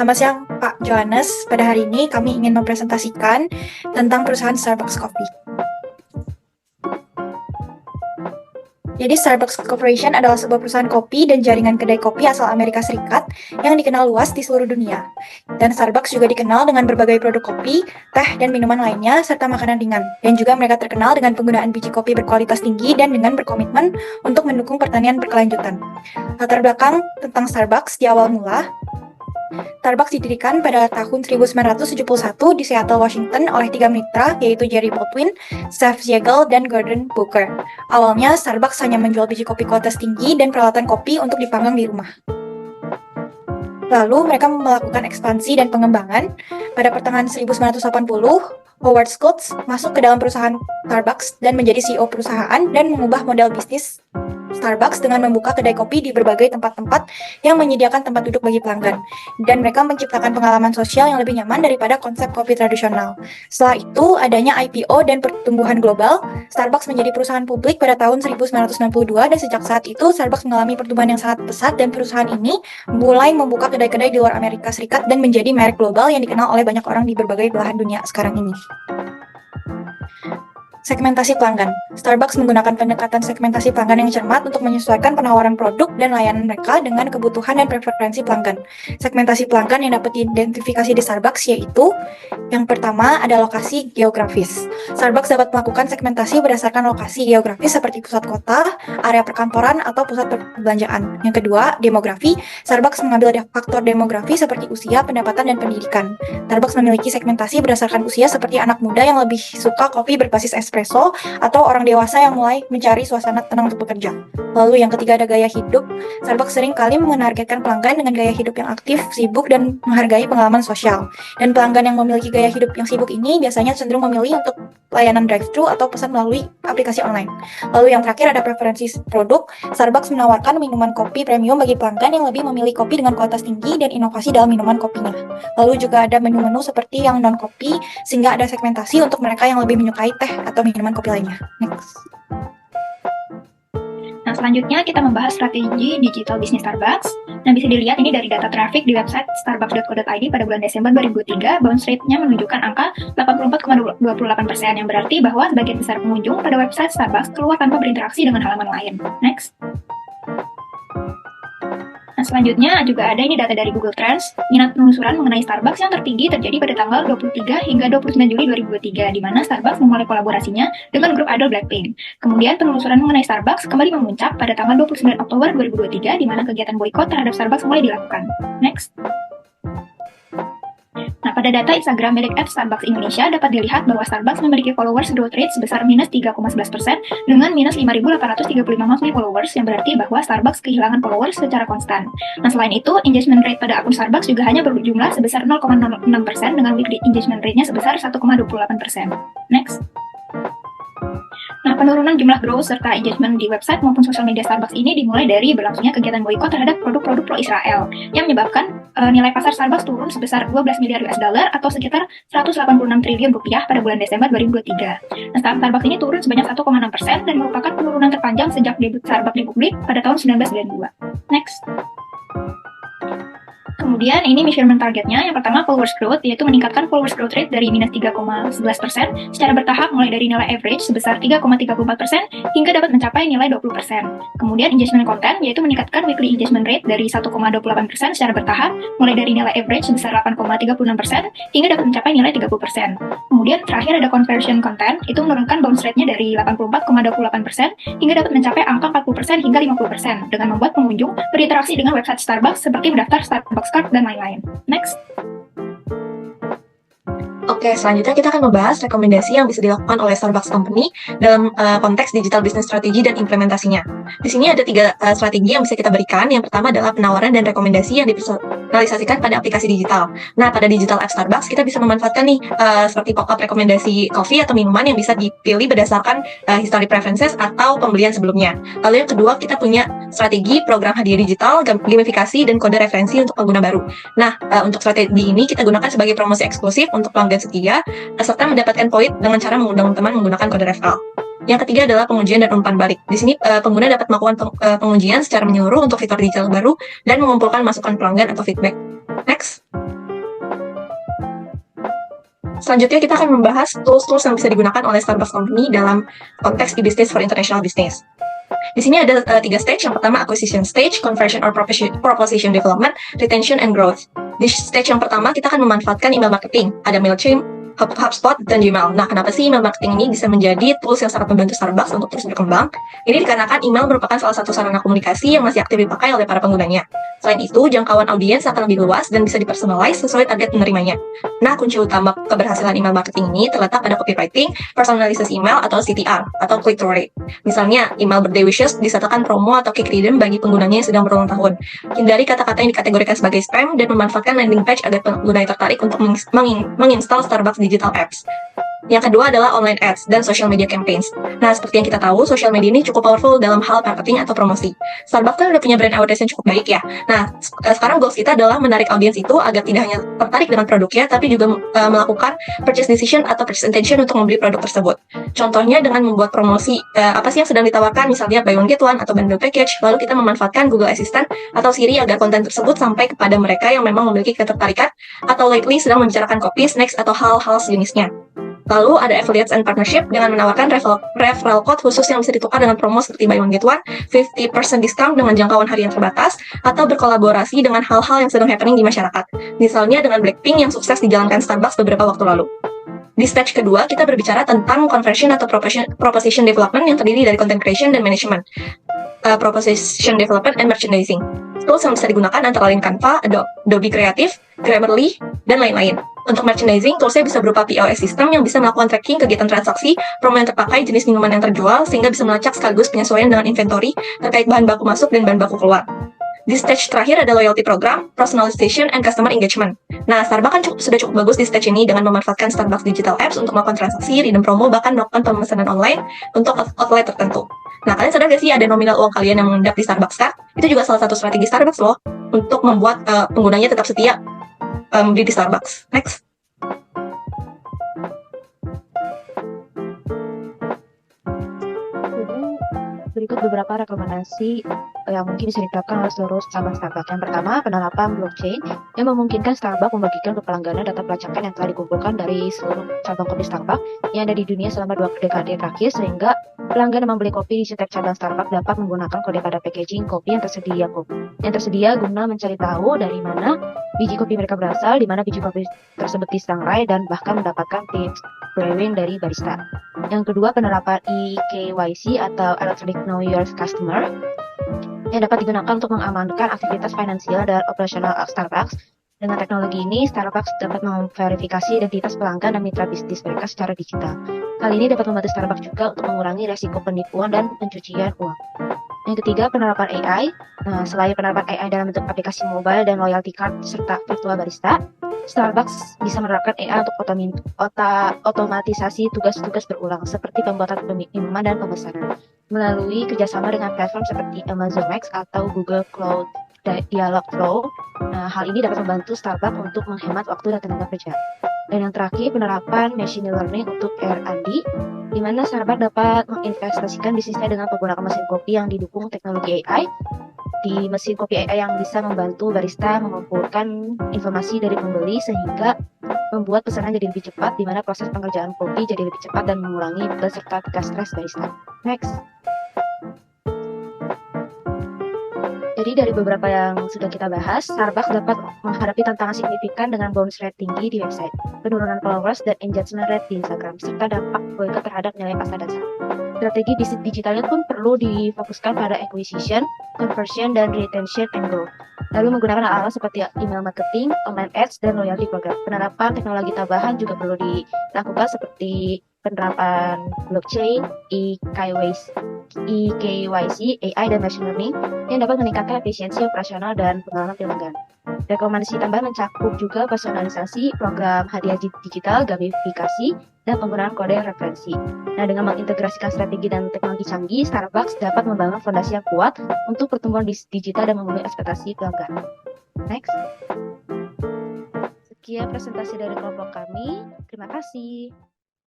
Selamat siang, Pak Johannes. Pada hari ini kami ingin mempresentasikan tentang perusahaan Starbucks Coffee. Jadi Starbucks Corporation adalah sebuah perusahaan kopi dan jaringan kedai kopi asal Amerika Serikat yang dikenal luas di seluruh dunia. Dan Starbucks juga dikenal dengan berbagai produk kopi, teh, dan minuman lainnya, serta makanan ringan. Dan juga mereka terkenal dengan penggunaan biji kopi berkualitas tinggi dan dengan berkomitmen untuk mendukung pertanian berkelanjutan. Latar belakang tentang Starbucks di awal mula, Starbucks didirikan pada tahun 1971 di Seattle, Washington oleh 3 mitra, yaitu Jerry Baldwin, Steve Ziegel, dan Gordon Booker. Awalnya, Starbucks hanya menjual biji kopi kualitas tinggi dan peralatan kopi untuk dipanggang di rumah. Lalu, mereka melakukan ekspansi dan pengembangan. Pada pertengahan 1980, Howard Schultz masuk ke dalam perusahaan Starbucks dan menjadi CEO perusahaan dan mengubah model bisnis Starbucks dengan membuka kedai kopi di berbagai tempat-tempat yang menyediakan tempat duduk bagi pelanggan. Dan mereka menciptakan pengalaman sosial yang lebih nyaman daripada konsep kopi tradisional. Setelah itu, adanya IPO dan pertumbuhan global, Starbucks menjadi perusahaan publik pada tahun 1992 dan sejak saat itu Starbucks mengalami pertumbuhan yang sangat pesat dan perusahaan ini mulai membuka kedai-kedai di luar Amerika Serikat dan menjadi merek global yang dikenal oleh banyak orang di berbagai belahan dunia sekarang ini. Segmentasi pelanggan. Starbucks menggunakan pendekatan segmentasi pelanggan yang cermat untuk menyesuaikan penawaran produk dan layanan mereka dengan kebutuhan dan preferensi pelanggan. Segmentasi pelanggan yang dapat diidentifikasi di Starbucks yaitu yang pertama ada lokasi geografis. Starbucks dapat melakukan segmentasi berdasarkan lokasi geografis seperti pusat kota, area perkantoran, atau pusat perbelanjaan. Yang kedua, demografi. Starbucks mengambil faktor demografi seperti usia, pendapatan, dan pendidikan. Starbucks memiliki segmentasi berdasarkan usia seperti anak muda yang lebih suka kopi berbasis espresso atau orang dewasa yang mulai mencari suasana tenang untuk bekerja. Lalu yang ketiga ada gaya hidup. Starbucks sering kali menargetkan pelanggan dengan gaya hidup yang aktif, sibuk, dan menghargai pengalaman sosial. Dan pelanggan yang memiliki gaya hidup yang sibuk ini biasanya cenderung memilih untuk layanan drive-thru atau pesan melalui aplikasi online. Lalu yang terakhir ada preferensi produk. Starbucks menawarkan minuman kopi premium bagi pelanggan yang lebih memilih kopi dengan kualitas tinggi dan inovasi dalam minuman kopinya. Lalu juga ada menu-menu seperti yang non-kopi, sehingga ada segmentasi untuk mereka yang lebih menyukai teh atau minuman kopi lainnya. Next. Nah, selanjutnya kita membahas strategi digital bisnis Starbucks. Nah, bisa dilihat ini dari data traffic di website starbucks.co.id pada bulan Desember 2003, bounce rate-nya menunjukkan angka 84,28%, yang berarti bahwa sebagian besar pengunjung pada website Starbucks keluar tanpa berinteraksi dengan halaman lain. Next. Nah, selanjutnya juga ada ini data dari Google Trends, minat penelusuran mengenai Starbucks yang tertinggi terjadi pada tanggal 23 hingga 29 Juli 2023, di mana Starbucks memulai kolaborasinya dengan grup idol Blackpink. Kemudian penelusuran mengenai Starbucks kembali memuncak pada tanggal 29 Oktober 2023, di mana kegiatan boikot terhadap Starbucks mulai dilakukan. Next. Nah, pada data Instagram milik @Starbucks Indonesia dapat dilihat bahwa Starbucks memiliki followers growth rate sebesar minus 3,11% dengan minus 5.835 monthly followers, yang berarti bahwa Starbucks kehilangan followers secara konstan. Nah, selain itu, engagement rate pada akun Starbucks juga hanya berjumlah sebesar 0,06% dengan weekly engagement rate-nya sebesar 1,28%. Next. Nah, penurunan jumlah growth serta engagement di website maupun sosial media Starbucks ini dimulai dari berlangsungnya kegiatan boikot terhadap produk-produk pro-Israel yang menyebabkan nilai pasar Starbucks turun sebesar 12 miliar US dollar atau sekitar 186 triliun rupiah pada bulan Desember 2023. Nah, Starbucks ini turun sebanyak 1,6% dan merupakan penurunan terpanjang sejak debut Starbucks di publik pada tahun 1992. Next. Kemudian ini measurement targetnya, yang pertama followers growth, yaitu meningkatkan followers growth rate dari minus 3,11% secara bertahap mulai dari nilai average sebesar 3,34% hingga dapat mencapai nilai 20%. Kemudian engagement content, yaitu meningkatkan weekly engagement rate dari 1,28% secara bertahap mulai dari nilai average sebesar 8,36% hingga dapat mencapai nilai 30%. Kemudian terakhir ada conversion content, itu menurunkan bounce rate-nya dari 84,28% hingga dapat mencapai angka 40% hingga 50% dengan membuat pengunjung berinteraksi dengan website Starbucks seperti mendaftar Starbucks Card dan lain-lain. Next. Oke, selanjutnya kita akan membahas rekomendasi yang bisa dilakukan oleh Starbucks Company dalam konteks digital business strategy dan implementasinya. Di sini ada 3 strategi yang bisa kita berikan. Yang pertama adalah penawaran dan rekomendasi yang dipersonalisasikan pada aplikasi digital. Nah, pada digital app Starbucks kita bisa memanfaatkan nih seperti pop-up rekomendasi kopi atau minuman yang bisa dipilih berdasarkan history preferences atau pembelian sebelumnya. Lalu yang kedua, kita punya strategi program hadiah digital, gamifikasi, dan kode referensi untuk pengguna baru. Nah, untuk strategi ini kita gunakan sebagai promosi eksklusif untuk pelanggan setia, serta mendapatkan poin dengan cara mengundang teman menggunakan kode referral. Yang ketiga adalah pengujian dan umpan balik. Di sini pengguna dapat melakukan pengujian secara menyeluruh untuk fitur digital baru dan mengumpulkan masukan pelanggan atau feedback. Next. Selanjutnya kita akan membahas tools-tools yang bisa digunakan oleh Starbucks Company dalam konteks e-business for international business. Di sini ada 3 stage. Yang pertama acquisition stage, conversion or proposition development, retention and growth. Di stage yang pertama kita akan memanfaatkan email marketing. Ada MailChimp, HubSpot, dan Gmail. Nah, kenapa sih email marketing ini bisa menjadi tools yang sangat membantu Starbucks untuk terus berkembang? Ini dikarenakan email merupakan salah satu sarana komunikasi yang masih aktif dipakai oleh para penggunanya. Selain itu, jangkauan audiens akan lebih luas dan bisa dipersonalize sesuai target penerimanya. Nah, kunci utama keberhasilan email marketing ini terletak pada copywriting, personalisasi email atau CTR, atau click-through rate. Misalnya, email birthday wishes disertakan promo atau cake redeem bagi penggunanya yang sedang berulang tahun. Hindari kata-kata yang dikategorikan sebagai spam dan memanfaatkan landing page agar pengguna yang tertarik untuk menginstal Starbucks digital apps. Yang kedua adalah online ads dan social media campaigns. Nah, seperti yang kita tahu, social media ini cukup powerful dalam hal marketing atau promosi. Starbucks kan udah punya brand awareness yang cukup baik ya. Nah, sekarang goals kita adalah menarik audiens itu agar tidak hanya tertarik dengan produknya, tapi juga melakukan purchase decision atau purchase intention untuk membeli produk tersebut. Contohnya dengan membuat promosi apa sih yang sedang ditawarkan, misalnya buy one get one atau bundle package, lalu kita memanfaatkan Google Assistant atau Siri agar konten tersebut sampai kepada mereka yang memang memiliki ketertarikan atau lately sedang membicarakan kopi, snacks, atau hal-hal sejenisnya. Lalu ada affiliates and partnership dengan menawarkan referral code khusus yang bisa ditukar dengan promo seperti buy one get one, 50% discount dengan jangkauan harian terbatas, atau berkolaborasi dengan hal-hal yang sedang happening di masyarakat. Misalnya dengan Blackpink yang sukses dijalankan Starbucks beberapa waktu lalu. Di stage kedua, kita berbicara tentang conversion atau proposition development yang terdiri dari content creation dan management, proposition development and merchandising. Tools yang bisa digunakan antara lain Canva, Adobe Creative, Grammarly, dan lain-lain. Untuk merchandising, toolsnya bisa berupa POS system yang bisa melakukan tracking kegiatan transaksi, promo yang terpakai, jenis minuman yang terjual, sehingga bisa melacak sekaligus penyesuaian dengan inventory terkait bahan baku masuk dan bahan baku keluar. Di stage terakhir ada loyalty program, personalization, and customer engagement. Nah, Starbucks kan sudah cukup bagus di stage ini dengan memanfaatkan Starbucks digital apps untuk melakukan transaksi, redeem promo, bahkan melakukan pemesanan online untuk outlet tertentu. Nah, kalian sadar gak sih ada nominal uang kalian yang mengendap di Starbucks Card? Itu juga salah satu strategi Starbucks loh, untuk membuat penggunanya tetap setia beli di Starbucks. Next. Berikut beberapa rekomendasi yang mungkin bisa diterapkan oleh seluruh cabang Starbucks. Yang pertama, penerapan blockchain yang memungkinkan Starbucks membagikan ke pelanggannya data pelacakan yang telah dikumpulkan dari seluruh cabang kopi Starbucks yang ada di dunia selama 2 dekade terakhir, sehingga pelanggan yang membeli kopi di setiap cabang Starbucks dapat menggunakan kode pada packaging kopi yang tersedia guna mencari tahu dari mana biji kopi mereka berasal, di mana biji kopi tersebut disangrai, dan bahkan mendapatkan tips brewing dari barista. Yang kedua, penerapan eKYC atau Electronic Know Your Customer yang dapat digunakan untuk mengamankan aktivitas finansial dan operasional Starbucks. Dengan teknologi ini, Starbucks dapat memverifikasi identitas pelanggan dan mitra bisnis mereka secara digital. Hal ini dapat membantu Starbucks juga untuk mengurangi resiko penipuan dan pencucian uang. Yang ketiga, penerapan AI. Nah, selain penerapan AI dalam bentuk aplikasi mobile dan loyalty card serta virtual barista, Starbucks bisa menerapkan AI untuk otomatisasi tugas-tugas berulang seperti pembuatan minuman dan pemesanan melalui kerjasama dengan platform seperti Amazon Max atau Google Cloud Dialogflow. Nah, hal ini dapat membantu Starbucks untuk menghemat waktu dan tenaga kerja. Dan yang terakhir, penerapan machine learning untuk R&D, di mana Starbucks dapat menginvestasikan bisnisnya dengan menggunakan mesin kopi yang didukung teknologi AI. Di mesin kopi AI yang bisa membantu barista mengumpulkan informasi dari pembeli sehingga membuat pesanan jadi lebih cepat, di mana proses pengerjaan kopi jadi lebih cepat dan mengurangi beban serta tingkat stres barista. Next. Jadi dari beberapa yang sudah kita bahas, Starbucks dapat menghadapi tantangan signifikan dengan bounce rate tinggi di website, penurunan followers dan engagement rate di Instagram, serta dampak boykot terhadap nilai pasar dasar. Strategi bisnis digitalnya pun perlu difokuskan pada acquisition, conversion, dan retention and growth. Lalu menggunakan hal-hal seperti email marketing, online ads, dan loyalty program. Penerapan teknologi tambahan juga perlu dilakukan seperti penerapan blockchain, eKYC, AI, dan machine learning yang dapat meningkatkan efisiensi operasional dan pengalaman pelanggan. Rekomendasi tambahan mencakup juga personalisasi, program hadiah digital, gamifikasi, dan penggunaan kode referensi. Nah, dengan mengintegrasikan strategi dan teknologi canggih, Starbucks dapat membangun fondasi yang kuat untuk pertumbuhan bisnis digital dan memenuhi ekspektasi pelanggan. Next. Sekian presentasi dari kelompok kami. Terima kasih.